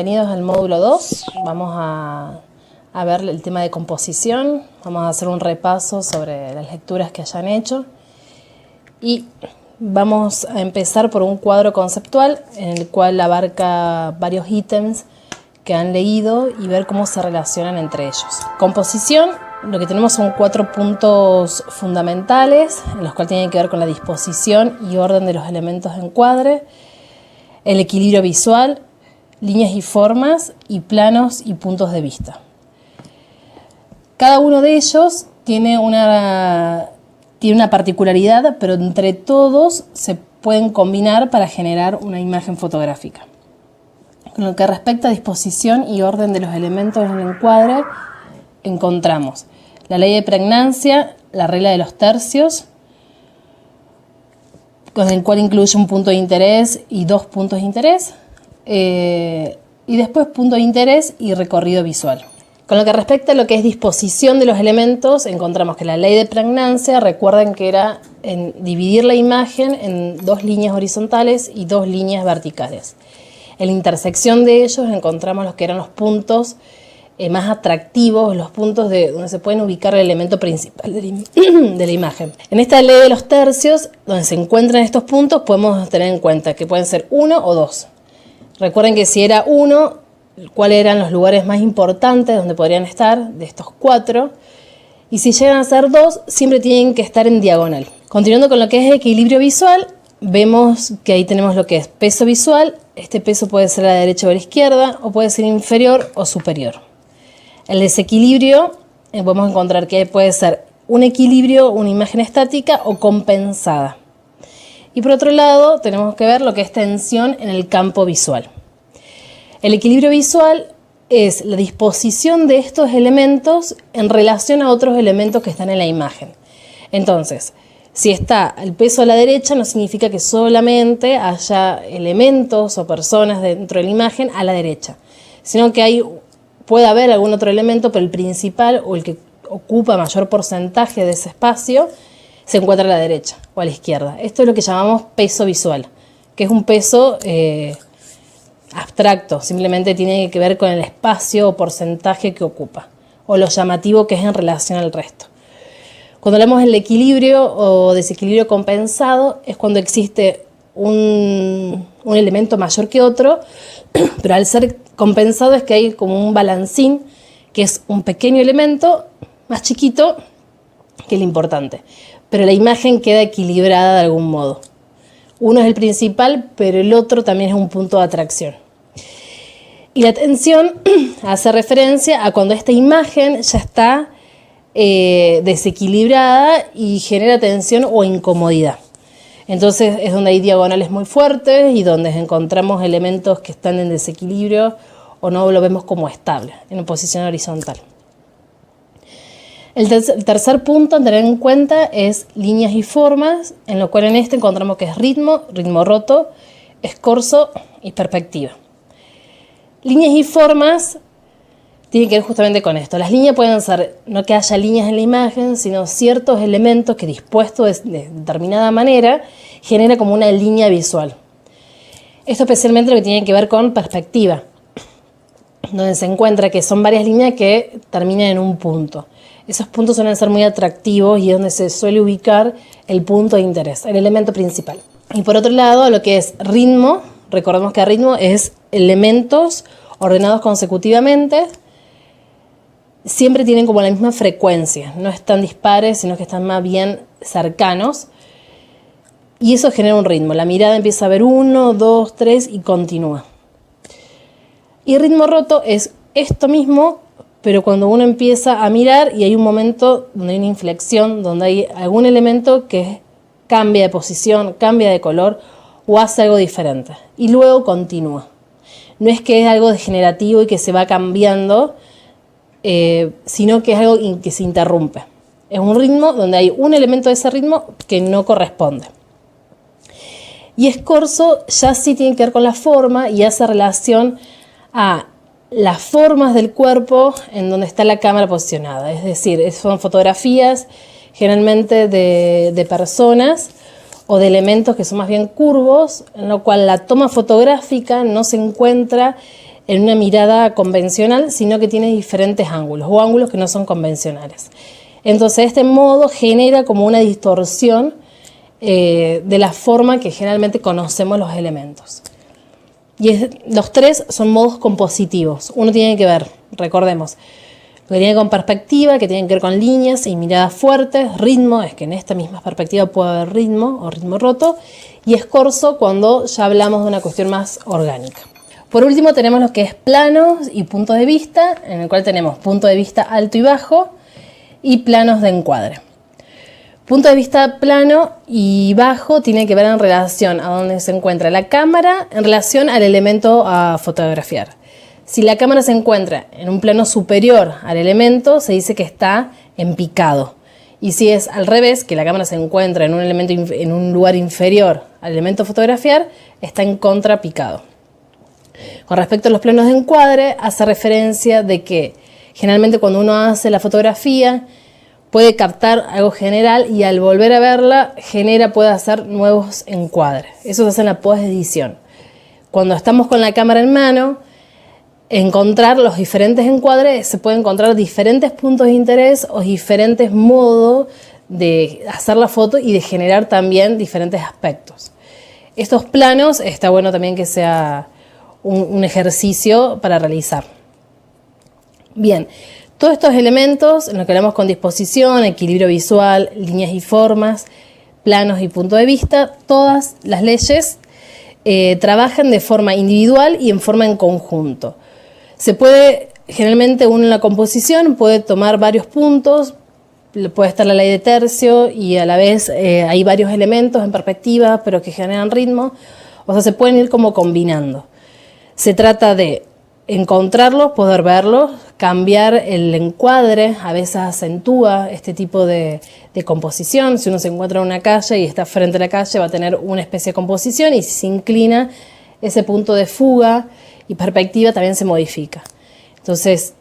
bienvenidos al módulo 2. Vamos a ver el tema de composición. Vamos a hacer un repaso sobre las lecturas que hayan hecho. Y vamos a empezar por un cuadro conceptual en el cual abarca varios ítems que han leído y ver cómo se relacionan entre ellos. Composición, lo que tenemos son 4 puntos fundamentales, en los cuales tienen que ver con la disposición y orden de los elementos de encuadre, el equilibrio visual, líneas y formas, y planos y puntos de vista. Cada uno de ellos tiene una particularidad, pero entre todos se pueden combinar para generar una imagen fotográfica. Con lo que respecta a disposición y orden de los elementos en el encuadre, encontramos la ley de pregnancia, la regla de los tercios, con el cual incluye un punto de interés y 2 puntos de interés, y después punto de interés y recorrido visual. Con lo que respecta a lo que es disposición de los elementos, encontramos que la ley de pregnancia, recuerden que era dividir la imagen en 2 líneas horizontales y 2 líneas verticales. En la intersección de ellos encontramos los que eran los puntos más atractivos, los puntos donde se pueden ubicar el elemento principal de la imagen. En esta ley de los tercios, donde se encuentran estos puntos, podemos tener en cuenta que pueden ser 1 o 2. Recuerden que si era 1, cuáles eran los lugares más importantes donde podrían estar de estos 4, y si llegan a ser 2, siempre tienen que estar en diagonal. Continuando con lo que es equilibrio visual, vemos que ahí tenemos lo que es peso visual. Este peso puede ser a la derecha o a la izquierda, o puede ser inferior o superior. El desequilibrio, podemos encontrar que puede ser un equilibrio, una imagen estática o compensada. Y por otro lado, tenemos que ver lo que es tensión en el campo visual. El equilibrio visual es la disposición de estos elementos en relación a otros elementos que están en la imagen. Entonces, si está el peso a la derecha, no significa que solamente haya elementos o personas dentro de la imagen a la derecha, sino que puede haber algún otro elemento, pero el principal o el que ocupa mayor porcentaje de ese espacio se encuentra a la derecha o a la izquierda. Esto es lo que llamamos peso visual, que es un peso abstracto, simplemente tiene que ver con el espacio o porcentaje que ocupa, o lo llamativo que es en relación al resto. Cuando hablamos del equilibrio o desequilibrio compensado, es cuando existe un elemento mayor que otro, pero al ser compensado es que hay como un balancín, que es un pequeño elemento más chiquito que el importante, pero la imagen queda equilibrada de algún modo. Uno es el principal, pero el otro también es un punto de atracción. Y la tensión hace referencia a cuando esta imagen ya está desequilibrada y genera tensión o incomodidad. Entonces es donde hay diagonales muy fuertes y donde encontramos elementos que están en desequilibrio o no lo vemos como estable, en posición horizontal. El tercer punto a tener en cuenta es líneas y formas, en lo cual en este encontramos que es ritmo roto, escorzo y perspectiva. Líneas y formas tienen que ver justamente con esto. Las líneas pueden ser, no que haya líneas en la imagen, sino ciertos elementos que dispuestos de determinada manera genera como una línea visual. Esto especialmente lo que tiene que ver con perspectiva, donde se encuentra que son varias líneas que terminan en un punto. Esos puntos suelen ser muy atractivos y es donde se suele ubicar el punto de interés, el elemento principal. Y por otro lado, lo que es ritmo, recordemos que ritmo es elementos ordenados consecutivamente, siempre tienen como la misma frecuencia, no están dispares, sino que están más bien cercanos, y eso genera un ritmo. La mirada empieza a ver 1, 2, 3 y continúa. Y ritmo roto es esto mismo, pero cuando uno empieza a mirar y hay un momento donde hay una inflexión, donde hay algún elemento que cambia de posición, cambia de color o hace algo diferente, y luego continúa. No es que es algo degenerativo y que se va cambiando, sino que es algo que se interrumpe. Es un ritmo donde hay un elemento de ese ritmo que no corresponde. Y escorzo ya sí tiene que ver con la forma y hace relación a las formas del cuerpo en donde está la cámara posicionada. Es decir, son fotografías generalmente de personas o de elementos que son más bien curvos, en lo cual la toma fotográfica no se encuentra en una mirada convencional, sino que tiene diferentes ángulos o ángulos que no son convencionales. Entonces, este modo genera como una distorsión de la forma que generalmente conocemos los elementos. Los tres son modos compositivos. Uno tiene que ver, recordemos, lo que tiene con perspectiva, que tiene que ver con líneas y miradas fuertes. Ritmo, es que en esta misma perspectiva puede haber ritmo o ritmo roto. Y escorzo, cuando ya hablamos de una cuestión más orgánica. Por último tenemos lo que es planos y puntos de vista, en el cual tenemos punto de vista alto y bajo y planos de encuadre. Punto de vista plano y bajo tiene que ver en relación a dónde se encuentra la cámara en relación al elemento a fotografiar. Si la cámara se encuentra en un plano superior al elemento, se dice que está en picado. Y si es al revés, que la cámara se encuentra en un lugar inferior al elemento a fotografiar, está en contrapicado. Con respecto a los planos de encuadre, hace referencia de que generalmente cuando uno hace la fotografía puede captar algo general y al volver a verla puede hacer nuevos encuadres. Eso se hace en la postedición. Cuando estamos con la cámara en mano, encontrar los diferentes encuadres, se pueden encontrar diferentes puntos de interés o diferentes modos de hacer la foto y de generar también diferentes aspectos. Estos planos está bueno también que sea un ejercicio para realizar. Bien, todos estos elementos en los que hablamos con disposición, equilibrio visual, líneas y formas, planos y punto de vista, todas las leyes trabajan de forma individual y en forma en conjunto. Se puede, generalmente uno en la composición puede tomar varios puntos, puede estar la ley de tercio y a la vez hay varios elementos en perspectiva pero que generan ritmo, o sea, se pueden ir como combinando. Se trata de encontrarlos, poder verlos, cambiar el encuadre, a veces acentúa este tipo de composición. Si uno se encuentra en una calle y está frente a la calle va a tener una especie de composición y si se inclina ese punto de fuga y perspectiva también se modifica. Entonces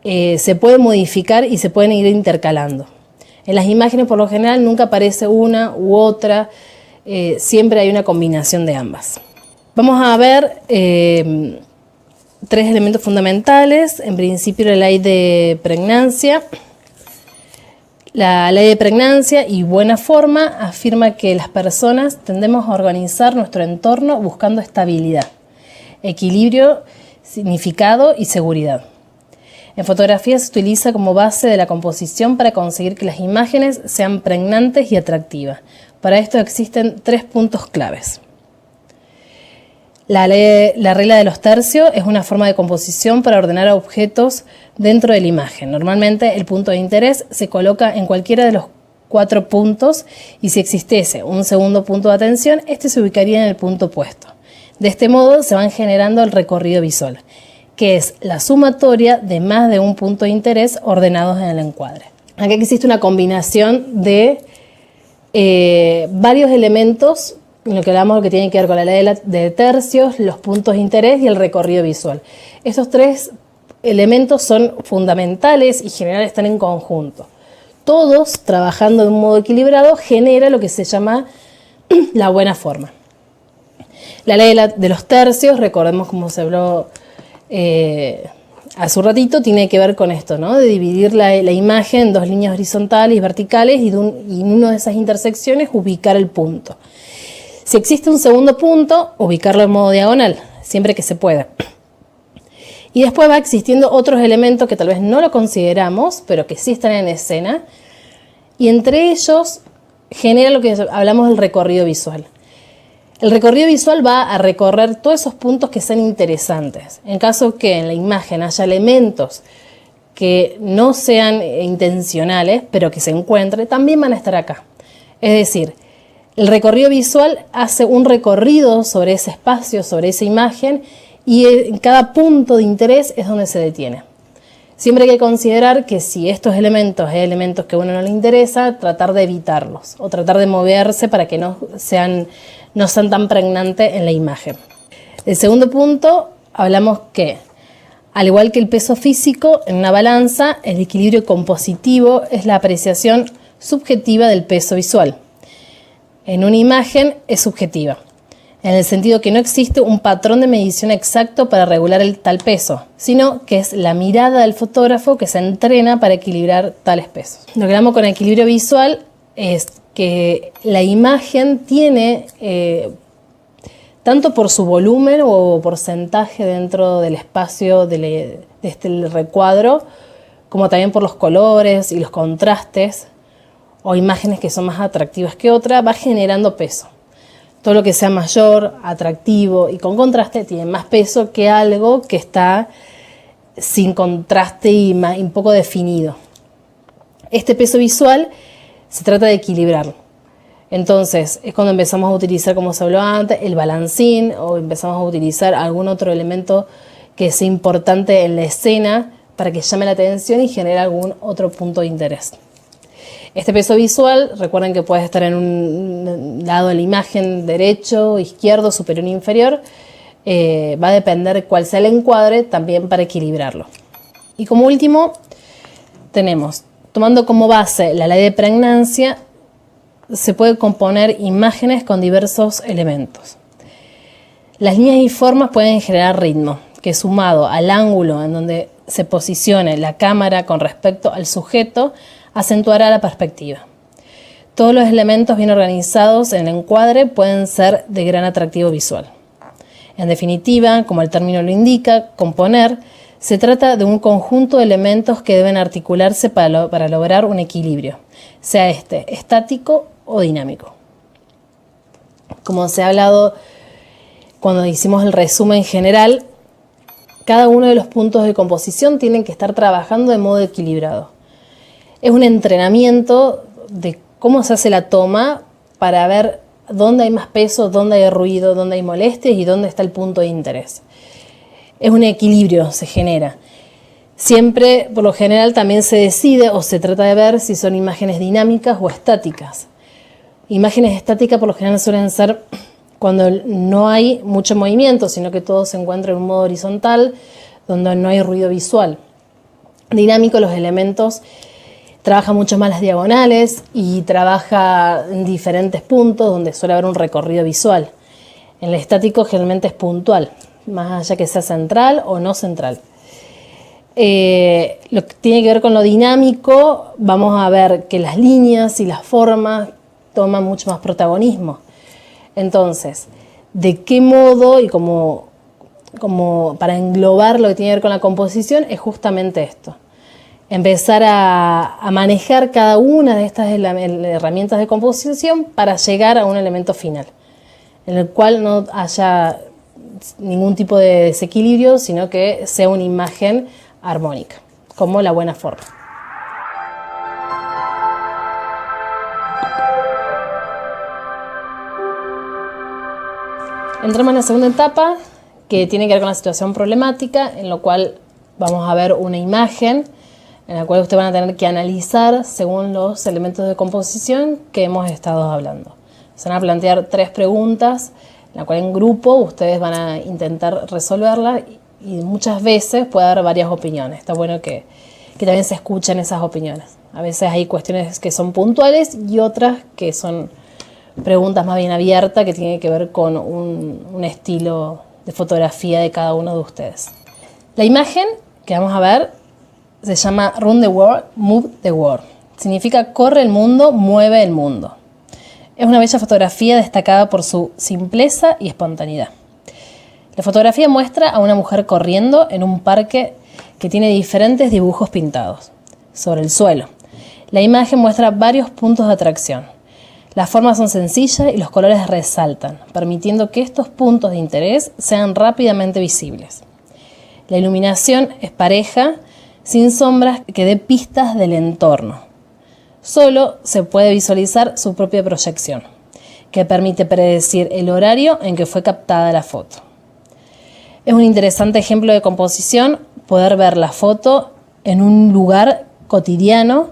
se puede modificar y se pueden ir intercalando. En las imágenes por lo general nunca aparece una u otra, siempre hay una combinación de ambas. Vamos a ver tres elementos fundamentales. En principio la ley de pregnancia. La ley de pregnancia y buena forma afirma que las personas tendemos a organizar nuestro entorno buscando estabilidad, equilibrio, significado y seguridad. En fotografía se utiliza como base de la composición para conseguir que las imágenes sean pregnantes y atractivas. Para esto existen 3 puntos claves. La regla de los tercios es una forma de composición para ordenar objetos dentro de la imagen. Normalmente el punto de interés se coloca en cualquiera de los 4 puntos y si existiese un segundo punto de atención, este se ubicaría en el punto opuesto. De este modo se van generando el recorrido visual, que es la sumatoria de más de un punto de interés ordenados en el encuadre. Aquí existe una combinación de varios elementos en lo que hablamos, lo que tiene que ver con la ley de tercios, los puntos de interés y el recorrido visual. Estos 3 elementos son fundamentales y en general están en conjunto. Todos trabajando de un modo equilibrado genera lo que se llama la buena forma. La ley de los tercios, recordemos como se habló hace un ratito, tiene que ver con esto, ¿no? De dividir la imagen en 2 líneas horizontales y verticales y en una de esas intersecciones ubicar el punto. Si existe un segundo punto, ubicarlo en modo diagonal, siempre que se pueda. Y después va existiendo otros elementos que tal vez no lo consideramos, pero que sí están en escena. Y entre ellos genera lo que hablamos del recorrido visual. El recorrido visual va a recorrer todos esos puntos que sean interesantes. En caso que en la imagen haya elementos que no sean intencionales, pero que se encuentren, también van a estar acá. Es decir, el recorrido visual hace un recorrido sobre ese espacio, sobre esa imagen, y en cada punto de interés es donde se detiene. Siempre hay que considerar que si estos elementos hay elementos que a uno no le interesa, tratar de evitarlos o tratar de moverse para que no sean tan pregnantes en la imagen. El segundo punto, hablamos que, al igual que el peso físico, en una balanza, el equilibrio compositivo es la apreciación subjetiva del peso visual. En una imagen es subjetiva. en el sentido que no existe un patrón de medición exacto para regular el tal peso, sino que es la mirada del fotógrafo que se entrena para equilibrar tales pesos. Lo que hablamos con equilibrio visual es que la imagen tiene, tanto por su volumen o porcentaje dentro del espacio de este recuadro, como también por los colores y los contrastes, o imágenes que son más atractivas que otras, va generando peso. Todo lo que sea mayor, atractivo y con contraste tiene más peso que algo que está sin contraste y un poco definido. Este peso visual se trata de equilibrarlo. Entonces es cuando empezamos a utilizar, como se habló antes, el balancín, o empezamos a utilizar algún otro elemento que sea importante en la escena para que llame la atención y genere algún otro punto de interés. Este peso visual, recuerden que puede estar en un lado de la imagen, derecho, izquierdo, superior e inferior. Va a depender de cuál sea el encuadre, también para equilibrarlo. Y como último, tenemos, tomando como base la ley de pregnancia, se puede componer imágenes con diversos elementos. Las líneas y formas pueden generar ritmo, que sumado al ángulo en donde se posicione la cámara con respecto al sujeto, acentuará la perspectiva. Todos los elementos bien organizados en el encuadre pueden ser de gran atractivo visual. En definitiva, como el término lo indica, componer, se trata de un conjunto de elementos que deben articularse para lograr un equilibrio, sea este estático o dinámico. Como se ha hablado cuando hicimos el resumen general, cada uno de los puntos de composición tienen que estar trabajando de modo equilibrado. Es un entrenamiento de cómo se hace la toma para ver dónde hay más peso, dónde hay ruido, dónde hay molestias y dónde está el punto de interés. Es un equilibrio, se genera. Siempre, por lo general, también se decide o se trata de ver si son imágenes dinámicas o estáticas. Imágenes estáticas por lo general suelen ser cuando no hay mucho movimiento, sino que todo se encuentra en un modo horizontal, donde no hay ruido visual. Dinámico, los elementos trabaja mucho más las diagonales y trabaja en diferentes puntos donde suele haber un recorrido visual. En el estático generalmente es puntual, más allá que sea central o no central. Lo que tiene que ver con lo dinámico, vamos a ver que las líneas y las formas toman mucho más protagonismo. Entonces, ¿de qué modo y como para englobar lo que tiene que ver con la composición es justamente esto? Empezar a manejar cada una de estas herramientas de composición para llegar a un elemento final, en el cual no haya ningún tipo de desequilibrio, sino que sea una imagen armónica, como la buena forma. Entramos en la segunda etapa, que tiene que ver con la situación problemática, en lo cual vamos a ver una imagen en la cual ustedes van a tener que analizar según los elementos de composición que hemos estado hablando. Se van a plantear 3 preguntas, en la cual en grupo ustedes van a intentar resolverlas y muchas veces puede haber varias opiniones. Está bueno que también se escuchen esas opiniones. A veces hay cuestiones que son puntuales y otras que son preguntas más bien abiertas que tienen que ver con un estilo de fotografía de cada uno de ustedes. La imagen que vamos a ver se llama Run the World, Move the World. Significa corre el mundo, mueve el mundo. Es una bella fotografía destacada por su simpleza y espontaneidad. La fotografía muestra a una mujer corriendo en un parque que tiene diferentes dibujos pintados sobre el suelo. La imagen muestra varios puntos de atracción. Las formas son sencillas y los colores resaltan, permitiendo que estos puntos de interés sean rápidamente visibles. La iluminación es pareja, sin sombras que dé pistas del entorno. Solo se puede visualizar su propia proyección, que permite predecir el horario en que fue captada la foto. Es un interesante ejemplo de composición poder ver la foto en un lugar cotidiano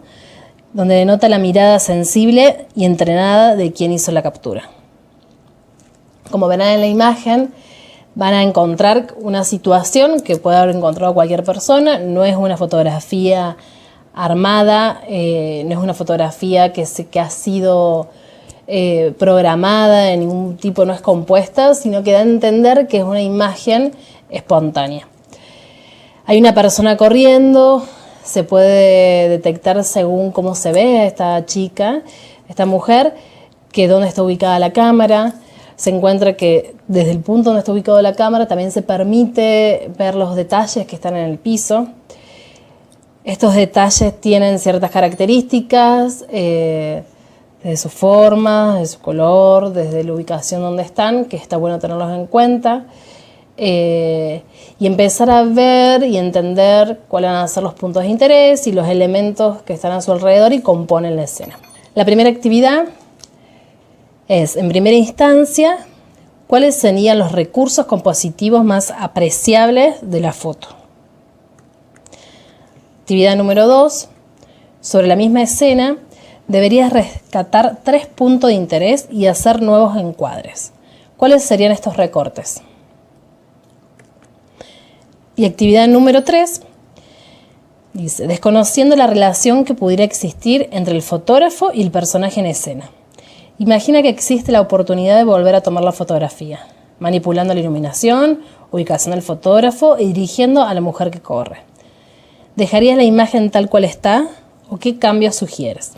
donde denota la mirada sensible y entrenada de quien hizo la captura. Como verán en la imagen, van a encontrar una situación que puede haber encontrado cualquier persona. No es una fotografía armada, no es una fotografía que ha sido programada, de ningún tipo, no es compuesta, sino que da a entender que es una imagen espontánea. Hay una persona corriendo, se puede detectar según cómo se ve esta chica, esta mujer, que dónde está ubicada la cámara. Se encuentra que desde el punto donde está ubicada la cámara también se permite ver los detalles que están en el piso. Estos detalles tienen ciertas características, desde su forma, de su color, desde la ubicación donde están, que está bueno tenerlos en cuenta. Y empezar a ver y entender cuáles van a ser los puntos de interés y los elementos que están a su alrededor y componen la escena. La primera actividad es, en primera instancia, cuáles serían los recursos compositivos más apreciables de la foto. Actividad número 2. Sobre la misma escena, deberías rescatar 3 puntos de interés y hacer nuevos encuadres. ¿Cuáles serían estos recortes? Y actividad número 3 dice, desconociendo la relación que pudiera existir entre el fotógrafo y el personaje en escena. Imagina que existe la oportunidad de volver a tomar la fotografía, manipulando la iluminación, ubicación del fotógrafo y dirigiendo a la mujer que corre. ¿Dejarías la imagen tal cual está o qué cambios sugieres?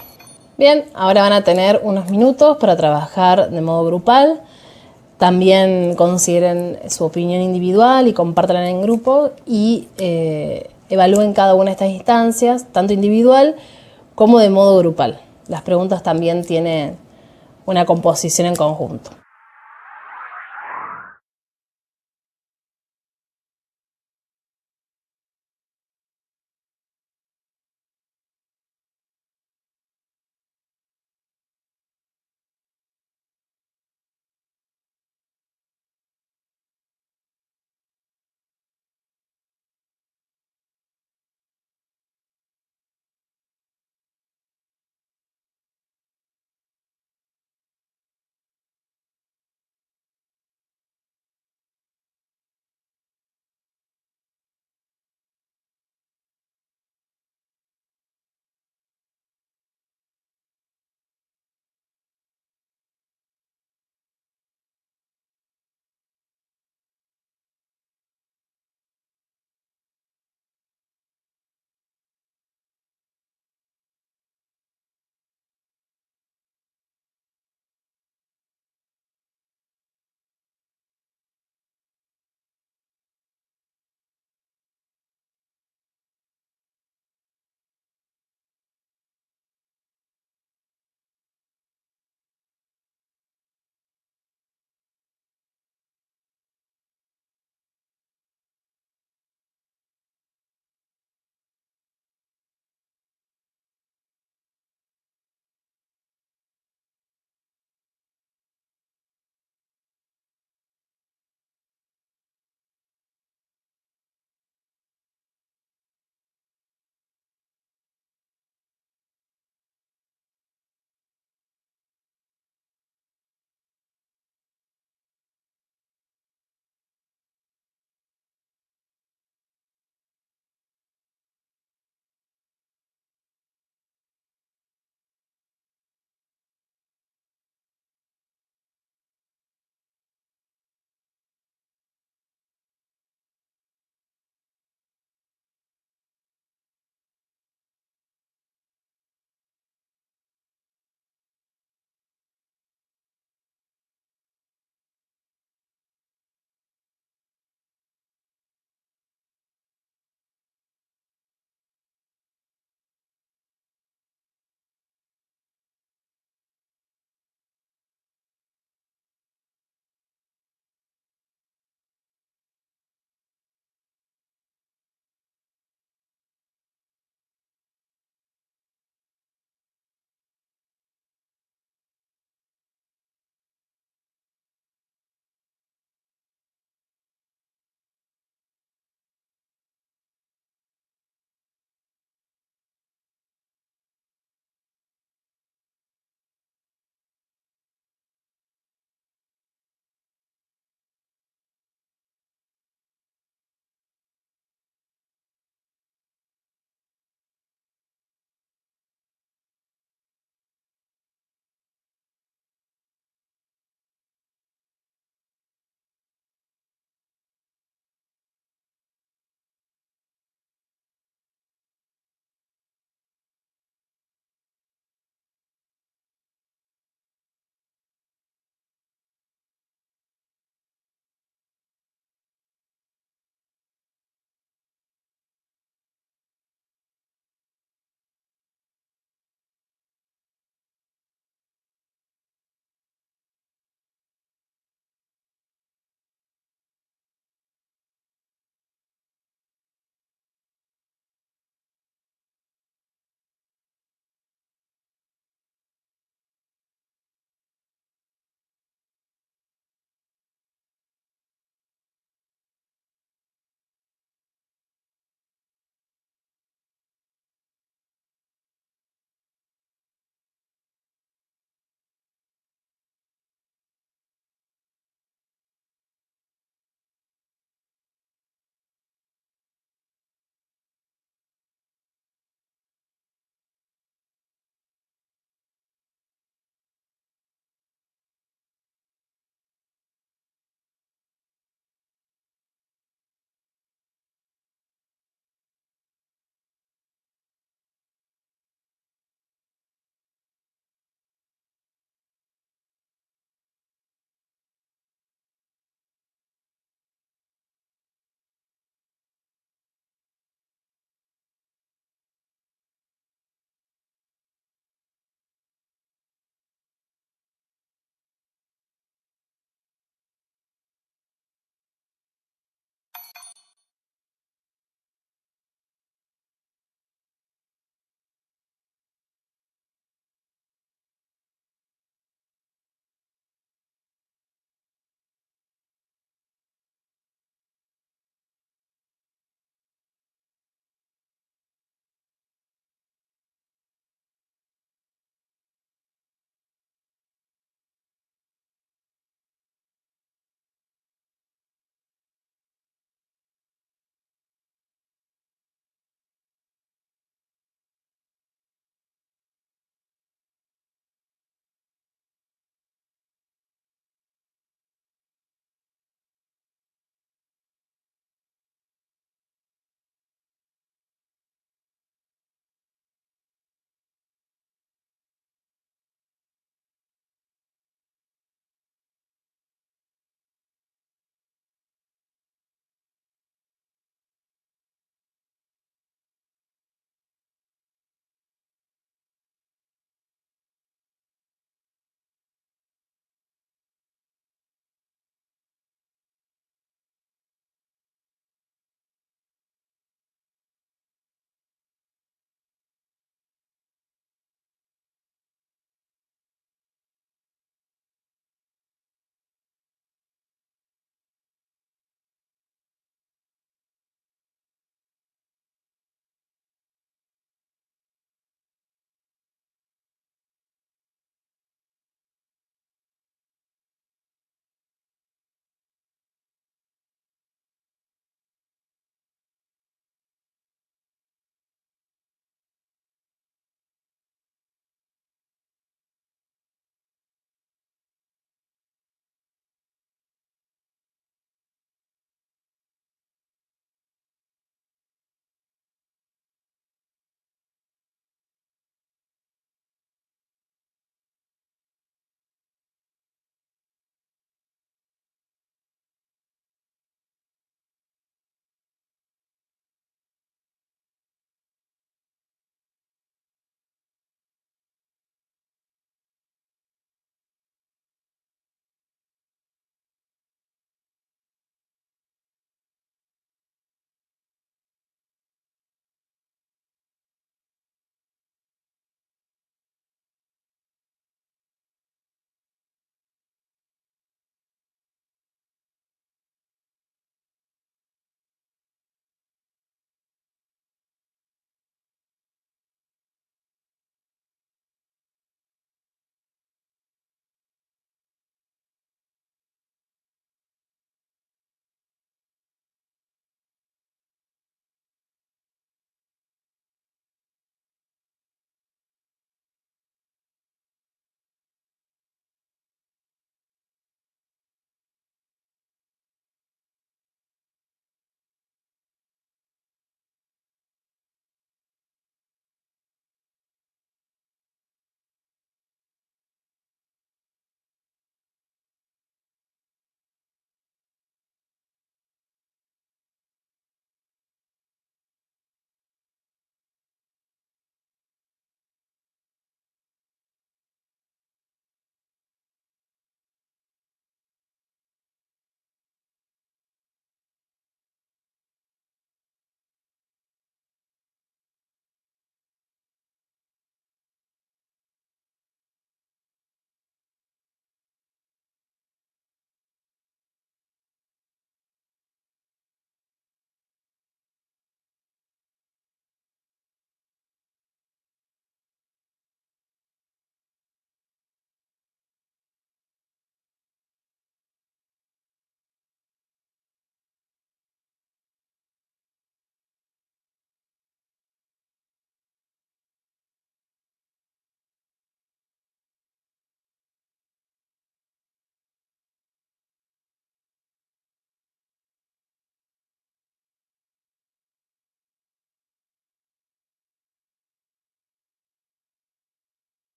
Bien, ahora van a tener unos minutos para trabajar de modo grupal. También consideren su opinión individual y compártanla en grupo y evalúen cada una de estas instancias, tanto individual como de modo grupal. Las preguntas también tienen una composición en conjunto.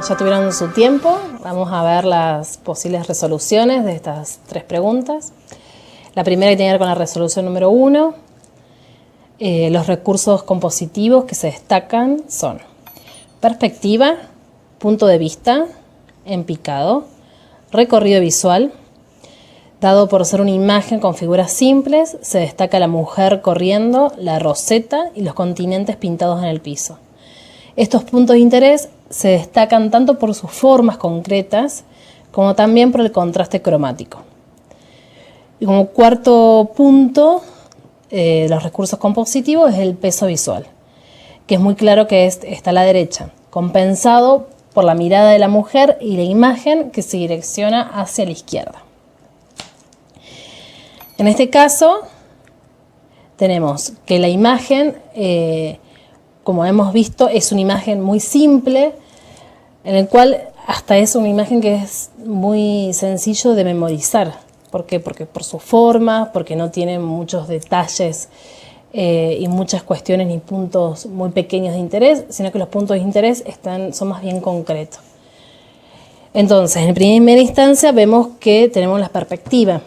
ya tuvieron su tiempo. Vamos a ver las posibles resoluciones de estas 3 preguntas. La primera que tiene que ver con la resolución número 1. Los recursos compositivos que se destacan son perspectiva, punto de vista, en picado, recorrido visual. Dado por ser una imagen con figuras simples, se destaca la mujer corriendo, la roseta y los continentes pintados en el piso. Estos puntos de interés se destacan tanto por sus formas concretas como también por el contraste cromático. Y como cuarto punto, los recursos compositivos es el peso visual, que es muy claro que está a la derecha, compensado por la mirada de la mujer y la imagen que se direcciona hacia la izquierda. En este caso, tenemos que la imagen, como hemos visto, es una imagen muy simple, en el cual hasta es una imagen que es muy sencillo de memorizar. ¿Por qué? Porque por su forma, porque no tiene muchos detalles y muchas cuestiones ni puntos muy pequeños de interés, sino que los puntos de interés son más bien concretos. Entonces, en primera instancia vemos que tenemos la perspectiva.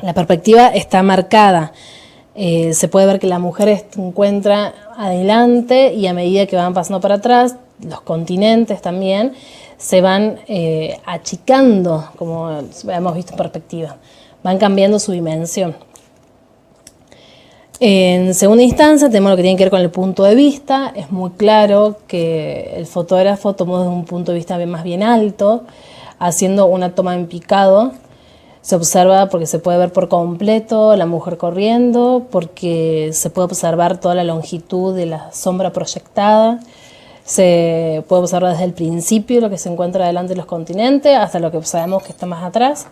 La perspectiva está marcada. Se puede ver que la mujer se encuentra adelante y a medida que van pasando para atrás, los continentes también se van achicando, como hemos visto en perspectiva. Van cambiando su dimensión. En segunda instancia tenemos lo que tiene que ver con el punto de vista. Es muy claro que el fotógrafo tomó desde un punto de vista más bien alto, haciendo una toma en picado. Se observa porque se puede ver por completo la mujer corriendo, porque se puede observar toda la longitud de la sombra proyectada. Se puede observar desde el principio lo que se encuentra delante de los continentes hasta lo que sabemos que está más atrás.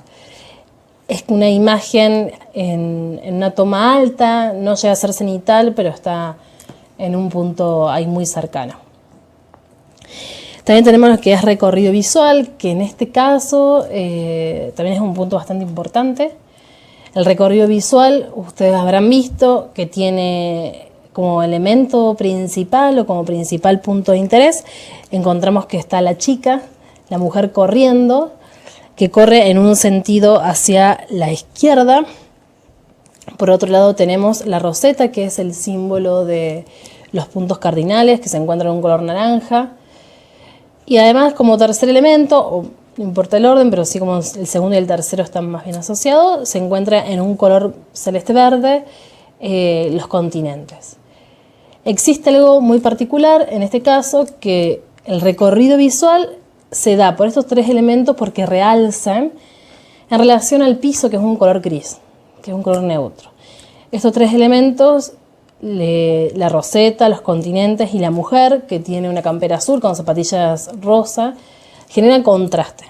Es una imagen en una toma alta, no llega a ser cenital, pero está en un punto ahí muy cercano. También tenemos lo que es recorrido visual, que en este caso también es un punto bastante importante. El recorrido visual, ustedes habrán visto que tiene como elemento principal o como principal punto de interés, encontramos que está la chica, la mujer corriendo, que corre en un sentido hacia la izquierda. Por otro lado tenemos la roseta, que es el símbolo de los puntos cardinales, que se encuentran en un color naranja. Y además, como tercer elemento, o no importa el orden, pero sí como el segundo y el tercero están más bien asociados, se encuentra en un color celeste-verde los continentes. Existe algo muy particular en este caso, que el recorrido visual se da por estos 3 elementos porque realzan en relación al piso, que es un color gris, que es un color neutro. Estos 3 elementos, la roseta, los continentes y la mujer, que tiene una campera azul con zapatillas rosa, generan contraste.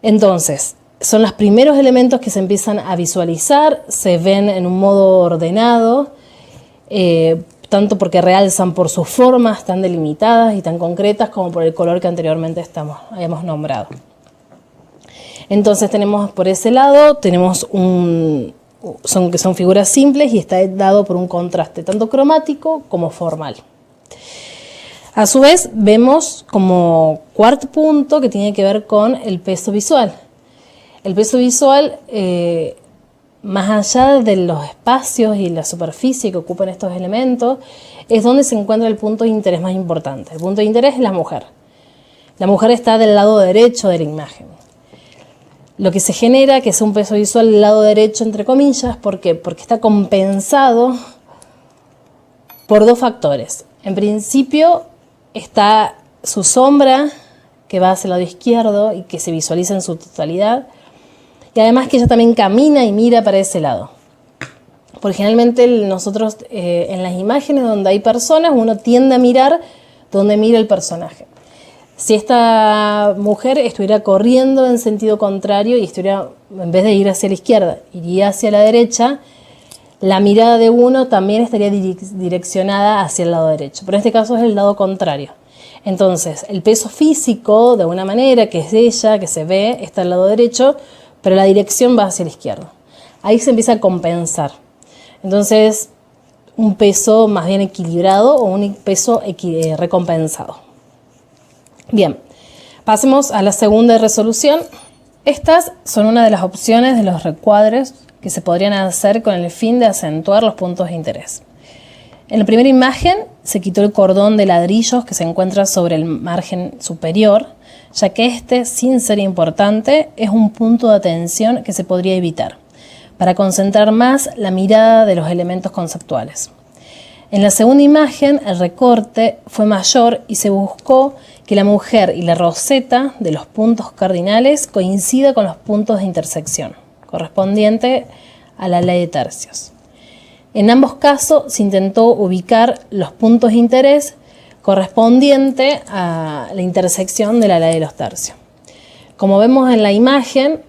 Entonces, son los primeros elementos que se empiezan a visualizar, se ven en un modo ordenado, tanto porque realzan por sus formas tan delimitadas y tan concretas como por el color que anteriormente habíamos nombrado. Entonces tenemos por ese lado, tenemos son figuras simples y está dado por un contraste tanto cromático como formal. A su vez vemos como cuarto punto que tiene que ver con el peso visual. El peso visual, más allá de los espacios y la superficie que ocupan estos elementos, es donde se encuentra el punto de interés más importante. El punto de interés es la mujer. La mujer está del lado derecho de la imagen. Lo que se genera que es un peso visual del lado derecho, entre comillas, ¿por qué? Porque está compensado por 2 factores. En principio está su sombra, que va hacia el lado izquierdo y que se visualiza en su totalidad, y además que ella también camina y mira para ese lado. Porque generalmente nosotros en las imágenes donde hay personas, uno tiende a mirar donde mira el personaje. Si esta mujer estuviera corriendo en sentido contrario y estuviera, en vez de ir hacia la izquierda, iría hacia la derecha, la mirada de uno también estaría direccionada hacia el lado derecho. Pero en este caso es el lado contrario. Entonces, el peso físico, de una manera, que es de ella, que se ve, está al lado derecho, pero la dirección va hacia la izquierda. Ahí se empieza a compensar. Entonces, un peso más bien equilibrado o un peso recompensado. Bien, pasemos a la segunda resolución. Estas son una de las opciones de los recuadros que se podrían hacer con el fin de acentuar los puntos de interés. En la primera imagen se quitó el cordón de ladrillos que se encuentra sobre el margen superior, ya que este, sin ser importante, es un punto de atención que se podría evitar, para concentrar más la mirada de los elementos conceptuales. En la segunda imagen, el recorte fue mayor y se buscó que la mujer y la roseta de los puntos cardinales coincida con los puntos de intersección, correspondiente a la ley de tercios. En ambos casos se intentó ubicar los puntos de interés correspondiente a la intersección de la ley de los tercios. Como vemos en la imagen,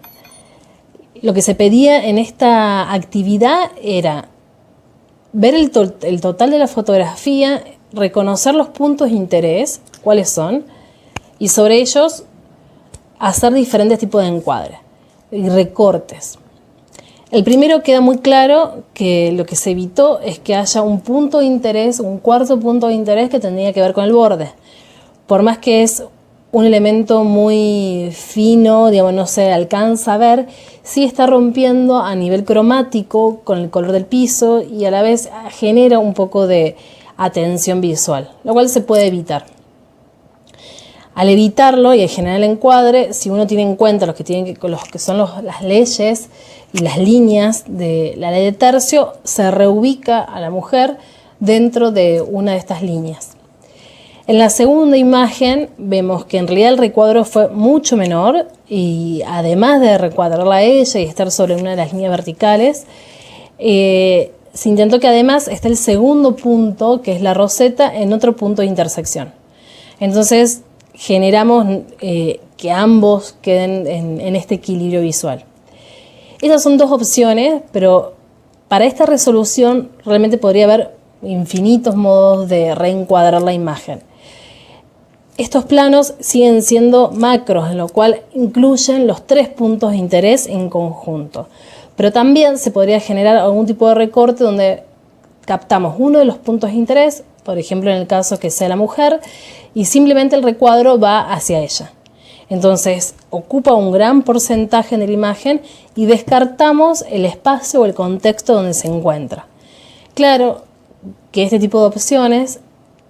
lo que se pedía en esta actividad era ver el total de la fotografía, reconocer los puntos de interés, cuáles son, y sobre ellos hacer diferentes tipos de encuadres y recortes. El primero queda muy claro que lo que se evitó es que haya un punto de interés, un cuarto punto de interés que tendría que ver con el borde. Por más que es un elemento muy fino, digamos, no se alcanza a ver, sí está rompiendo a nivel cromático con el color del piso y a la vez genera un poco de atención visual, lo cual se puede evitar. Al evitarlo y al generar el encuadre, si uno tiene en cuenta los que son las leyes y las líneas de la ley de tercio, se reubica a la mujer dentro de una de estas líneas. En la segunda imagen vemos que en realidad el recuadro fue mucho menor y además de recuadrarla a ella y estar sobre una de las líneas verticales, se intentó que además esté el segundo punto, que es la roseta, en otro punto de intersección. Entonces generamos que ambos queden en este equilibrio visual. Estas son dos opciones, pero para esta resolución realmente podría haber infinitos modos de reencuadrar la imagen. Estos planos siguen siendo macros, en lo cual incluyen los tres puntos de interés en conjunto. Pero también se podría generar algún tipo de recorte donde captamos uno de los puntos de interés, por ejemplo en el caso que sea la mujer, y simplemente el recuadro va hacia ella. Entonces ocupa un gran porcentaje de la imagen y descartamos el espacio o el contexto donde se encuentra. Claro que este tipo de opciones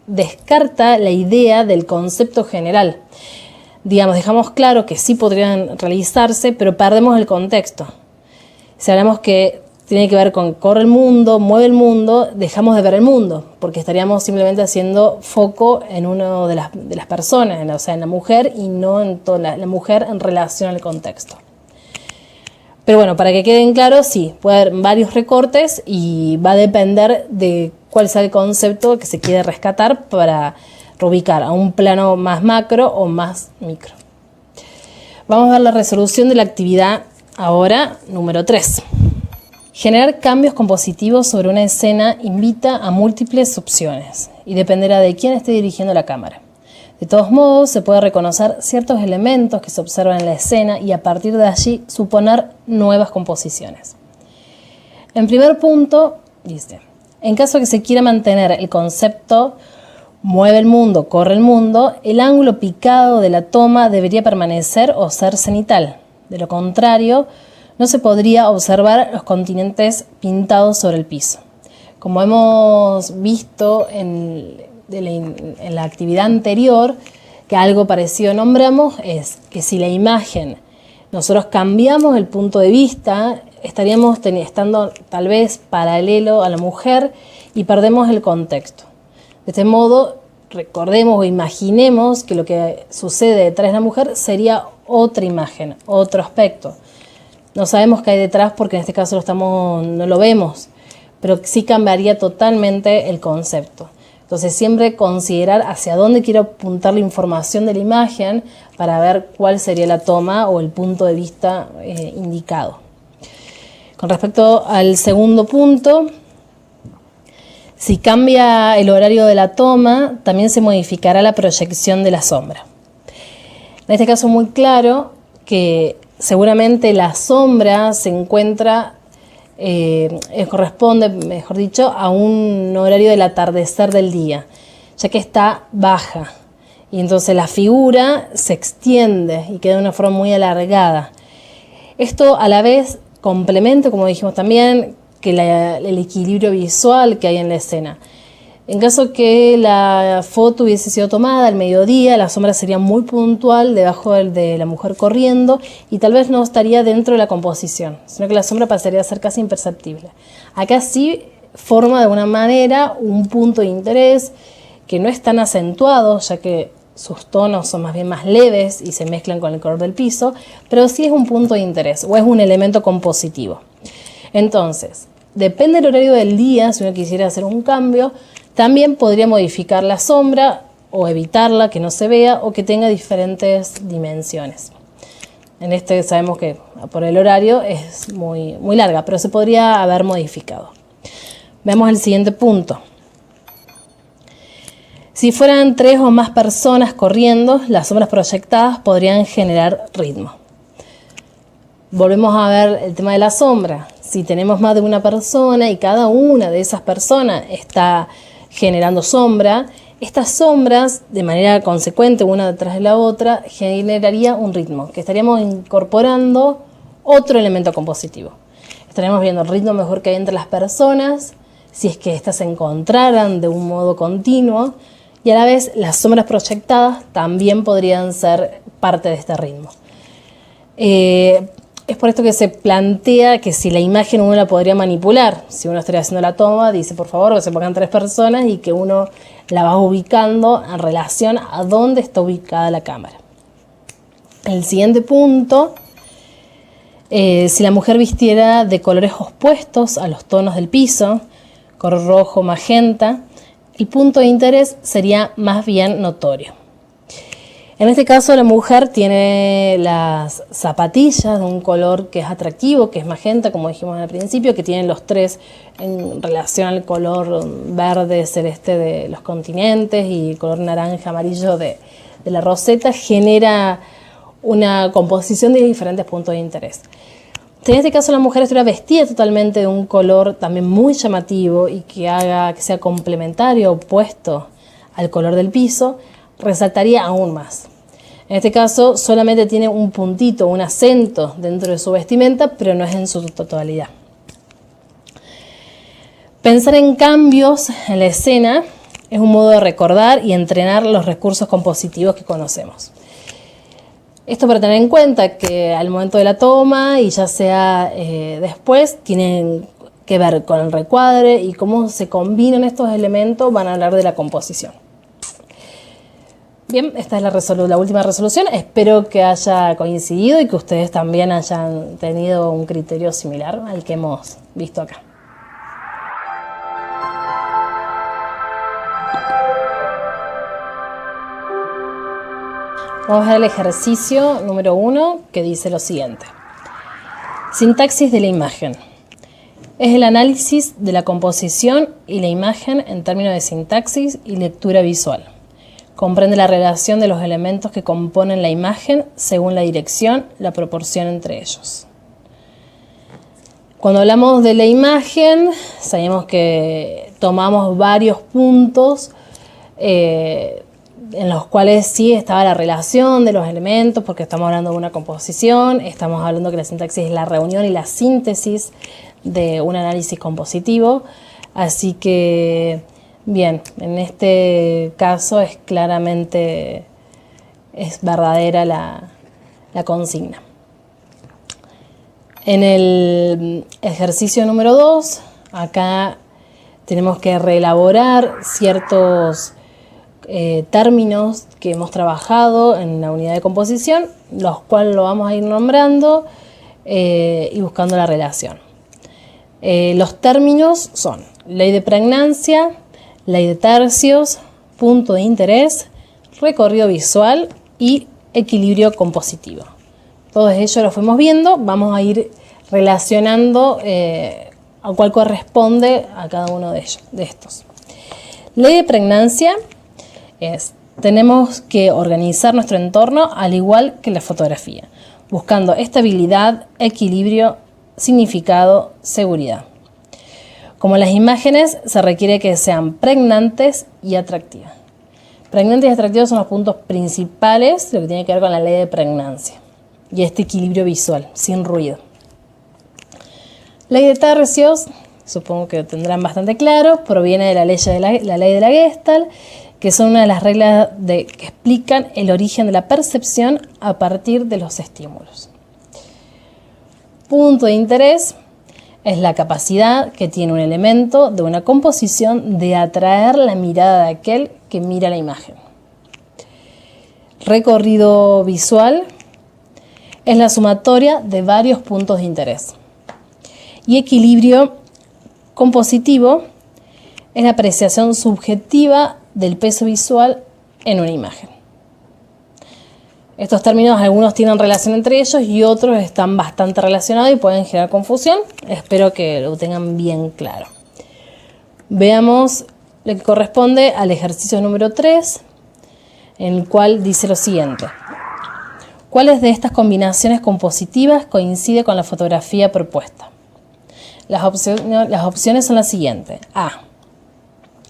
descarta la idea del concepto general. Digamos, dejamos claro que sí podrían realizarse, pero perdemos el contexto. Si hablamos que tiene que ver con corre el mundo, mueve el mundo, dejamos de ver el mundo, porque estaríamos simplemente haciendo foco en una de las personas, o sea, en la mujer y no en toda la mujer en relación al contexto. Pero bueno, para que queden claros, sí, puede haber varios recortes y va a depender de cuál sea el concepto que se quiere rescatar para reubicar a un plano más macro o más micro. Vamos a ver la resolución de la actividad ahora, número 3. Generar cambios compositivos sobre una escena invita a múltiples opciones y dependerá de quién esté dirigiendo la cámara. De todos modos, se puede reconocer ciertos elementos que se observan en la escena y a partir de allí suponer nuevas composiciones. En primer punto, dice, en caso que se quiera mantener el concepto mueve el mundo, corre el mundo, el ángulo picado de la toma debería permanecer o ser cenital. De lo contrario, no se podría observar los continentes pintados sobre el piso. Como hemos visto en la actividad anterior, que algo parecido nombramos, es que si la imagen nosotros cambiamos el punto de vista, estaríamos estando tal vez paralelo a la mujer y perdemos el contexto. De este modo, recordemos o imaginemos que lo que sucede detrás de la mujer sería otra imagen, otro aspecto. No sabemos qué hay detrás porque en este caso no lo vemos, pero sí cambiaría totalmente el concepto. Entonces siempre considerar hacia dónde quiero apuntar la información de la imagen para ver cuál sería la toma o el punto de vista indicado. Con respecto al segundo punto, si cambia el horario de la toma, también se modificará la proyección de la sombra. En este caso muy claro que seguramente la sombra se encuentra, corresponde, mejor dicho, a un horario del atardecer del día, ya que está baja y entonces la figura se extiende y queda de una forma muy alargada. Esto a la vez complementa, como dijimos también, que el equilibrio visual que hay en la escena. En caso que la foto hubiese sido tomada al mediodía, la sombra sería muy puntual debajo de la mujer corriendo y tal vez no estaría dentro de la composición, sino que la sombra pasaría a ser casi imperceptible. Acá sí forma de alguna manera un punto de interés que no es tan acentuado, ya que sus tonos son más bien más leves y se mezclan con el color del piso, pero sí es un punto de interés o es un elemento compositivo. Entonces, depende del horario del día, si uno quisiera hacer un cambio, también podría modificar la sombra o evitarla, que no se vea o que tenga diferentes dimensiones. En este sabemos que por el horario es muy larga, pero se podría haber modificado. Veamos el siguiente punto. Si fueran 3 o más personas corriendo, las sombras proyectadas podrían generar ritmo. Volvemos a ver el tema de la sombra. Si tenemos más de una persona y cada una de esas personas está generando sombra, estas sombras, de manera consecuente una detrás de la otra, generaría un ritmo, que estaríamos incorporando otro elemento compositivo. Estaríamos viendo el ritmo mejor que hay entre las personas, si es que éstas se encontraran de un modo continuo, y a la vez las sombras proyectadas también podrían ser parte de este ritmo. Es por esto que se plantea que si la imagen uno la podría manipular, si uno estaría haciendo la toma, dice por favor que se pongan 3 personas y que uno la va ubicando en relación a dónde está ubicada la cámara. El siguiente punto, si la mujer vistiera de colores opuestos a los tonos del piso, color rojo, magenta, el punto de interés sería más bien notorio. En este caso la mujer tiene las zapatillas de un color que es atractivo, que es magenta, como dijimos al principio, que tienen los 3 en relación al color verde, celeste de los continentes y el color naranja, amarillo de la roseta, genera una composición de diferentes puntos de interés. Si en este caso la mujer estuviera vestida totalmente de un color también muy llamativo y que haga que sea complementario, opuesto al color del piso, resaltaría aún más. En este caso solamente tiene un puntito, un acento dentro de su vestimenta, pero no es en su totalidad. Pensar en cambios en la escena es un modo de recordar y entrenar los recursos compositivos que conocemos. Esto para tener en cuenta que al momento de la toma y ya sea después, tienen que ver con el recuadre y cómo se combinan estos elementos, van a hablar de la composición. Bien, esta es la última resolución. Espero que haya coincidido y que ustedes también hayan tenido un criterio similar al que hemos visto acá. Vamos a ver el ejercicio número 1 que dice lo siguiente. Sintaxis de la imagen. Es el análisis de la composición y la imagen en términos de sintaxis y lectura visual. Comprende la relación de los elementos que componen la imagen según la dirección, la proporción entre ellos. Cuando hablamos de la imagen, sabemos que tomamos varios puntos en los cuales sí estaba la relación de los elementos, porque estamos hablando de una composición, estamos hablando que la sintaxis es la reunión y la síntesis de un análisis compositivo, así que bien, en este caso es verdadera la consigna. En el ejercicio número 2, acá tenemos que reelaborar ciertos términos que hemos trabajado en la unidad de composición, los cuales lo vamos a ir nombrando y buscando la relación. Los términos son ley de pregnancia, ley de tercios, punto de interés, recorrido visual y equilibrio compositivo. Todos ellos los fuimos viendo, vamos a ir relacionando a cuál corresponde a cada uno de estos. Ley de pregnancia tenemos que organizar nuestro entorno al igual que la fotografía, buscando estabilidad, equilibrio, significado, seguridad. Como las imágenes, se requiere que sean pregnantes y atractivas. Pregnantes y atractivos son los puntos principales de lo que tiene que ver con la ley de pregnancia y este equilibrio visual, sin ruido. Ley de tercios, supongo que lo tendrán bastante claro, proviene de la ley de la Gestalt, que son una de las reglas que explican el origen de la percepción a partir de los estímulos. Punto de interés es la capacidad que tiene un elemento de una composición de atraer la mirada de aquel que mira la imagen. Recorrido visual es la sumatoria de varios puntos de interés. Y equilibrio compositivo es la apreciación subjetiva del peso visual en una imagen. Estos términos, algunos tienen relación entre ellos y otros están bastante relacionados y pueden generar confusión. Espero que lo tengan bien claro. Veamos lo que corresponde al ejercicio número 3, en el cual dice lo siguiente. ¿Cuáles de estas combinaciones compositivas coincide con la fotografía propuesta? Las opciones son las siguientes. A.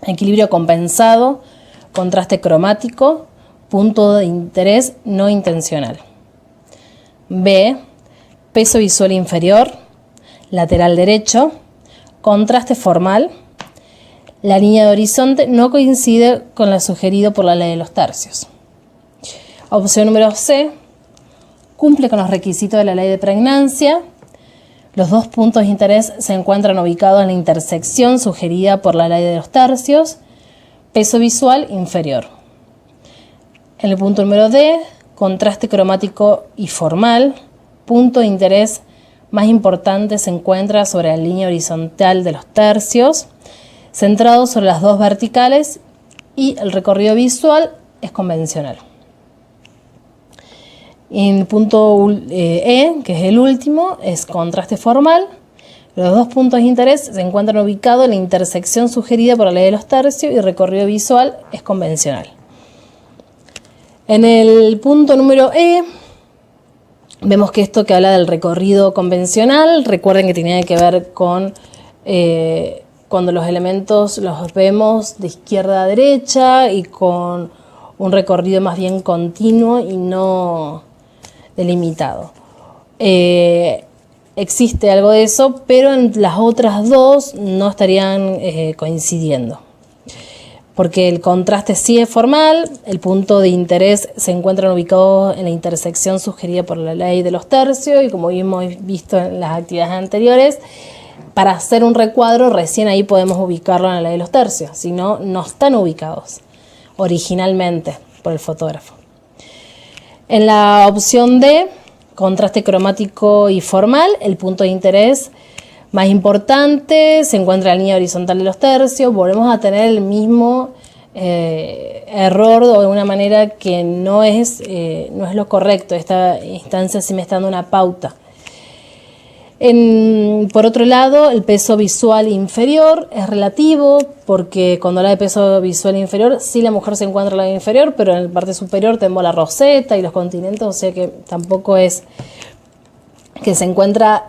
Equilibrio compensado, contraste cromático, punto de interés no intencional. B. Peso visual inferior, lateral derecho, contraste formal. La línea de horizonte no coincide con la sugerido por la ley de los tercios. Opción número C. Cumple con los requisitos de la ley de pregnancia. Los dos puntos de interés se encuentran ubicados en la intersección sugerida por la ley de los tercios. Peso visual inferior. En el punto número D, contraste cromático y formal. Punto de interés más importante se encuentra sobre la línea horizontal de los tercios, centrado sobre las dos verticales, y el recorrido visual es convencional. En el punto E, que es el último, es contraste formal. Los dos puntos de interés se encuentran ubicados en la intersección sugerida por la ley de los tercios y el recorrido visual es convencional. En el punto número E, vemos que esto que habla del recorrido convencional, recuerden que tenía que ver con cuando los elementos los vemos de izquierda a derecha y con un recorrido más bien continuo y no delimitado. Existe algo de eso, pero en las otras dos no estarían coincidiendo. Porque el contraste sí es formal, el punto de interés se encuentran ubicados en la intersección sugerida por la ley de los tercios y como hemos visto en las actividades anteriores, para hacer un recuadro recién ahí podemos ubicarlo en la ley de los tercios, si no, no están ubicados originalmente por el fotógrafo. En la opción D, contraste cromático y formal, el punto de interés más importante se encuentra en la línea horizontal de los tercios. Volvemos a tener el mismo error o de una manera que no es lo correcto. Esta instancia sí me está dando una pauta. Por otro lado, el peso visual inferior es relativo porque cuando habla de peso visual inferior, sí la mujer se encuentra en la línea inferior, pero en la parte superior tenemos la roseta y los continentes, o sea que tampoco es que se encuentra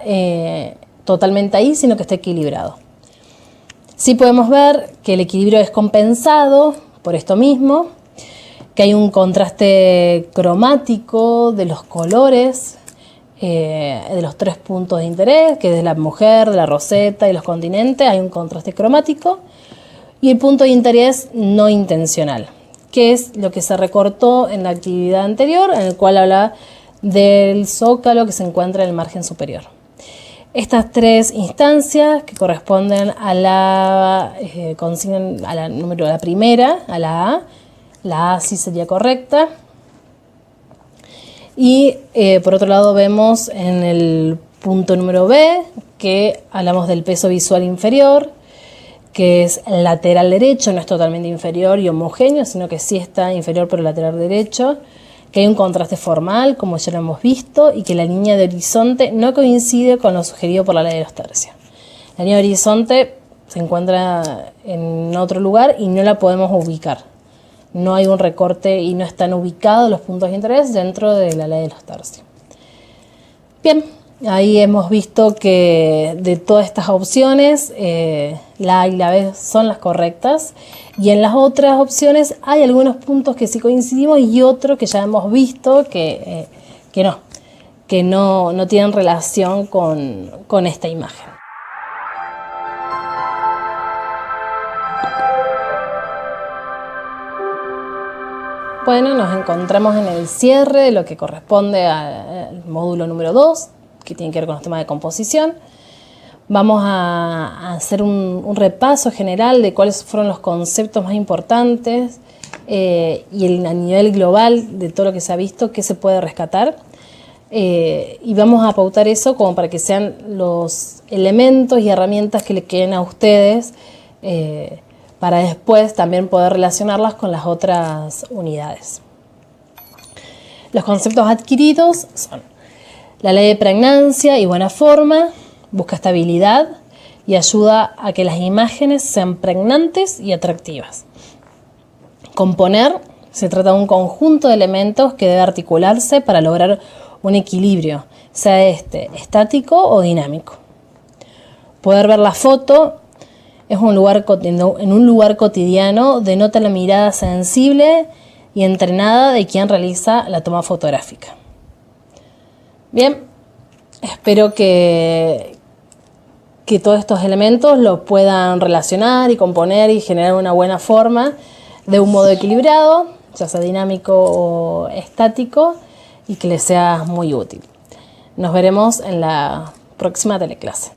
totalmente ahí, sino que está equilibrado. Sí podemos ver que el equilibrio es compensado por esto mismo, que hay un contraste cromático de los colores, de los tres puntos de interés, que es de la mujer, de la roseta y los continentes, hay un contraste cromático, y el punto de interés no intencional, que es lo que se recortó en la actividad anterior, en el cual habla del zócalo que se encuentra en el margen superior. Estas tres instancias que corresponden a la la primera, a la A sí sería correcta. Y por otro lado vemos en el punto número B que hablamos del peso visual inferior, que es lateral derecho, no es totalmente inferior y homogéneo, sino que sí está inferior pero lateral derecho, que hay un contraste formal, como ya lo hemos visto, y que la línea de horizonte no coincide con lo sugerido por la ley de los tercios. La línea de horizonte se encuentra en otro lugar y no la podemos ubicar. No hay un recorte y no están ubicados los puntos de interés dentro de la ley de los tercios. Bien, Ahí hemos visto que de todas estas opciones, la A y la B son las correctas. Y en las otras opciones hay algunos puntos que sí coincidimos y otros que ya hemos visto que no tienen relación con esta imagen. Bueno, nos encontramos en el cierre de lo que corresponde al módulo número 2, que tiene que ver con los temas de composición. Vamos a hacer un repaso general de cuáles fueron los conceptos más importantes y a nivel global de todo lo que se ha visto, qué se puede rescatar. Y vamos a pautar eso como para que sean los elementos y herramientas que le queden a ustedes para después también poder relacionarlas con las otras unidades. Los conceptos adquiridos son la ley de pregnancia y buena forma, busca estabilidad y ayuda a que las imágenes sean pregnantes y atractivas. Componer se trata de un conjunto de elementos que debe articularse para lograr un equilibrio, sea estático o dinámico. Poder ver la foto en un lugar cotidiano denota la mirada sensible y entrenada de quien realiza la toma fotográfica. Bien, espero que todos estos elementos los puedan relacionar y componer y generar una buena forma de un modo equilibrado, ya sea dinámico o estático, y que les sea muy útil. Nos veremos en la próxima teleclase.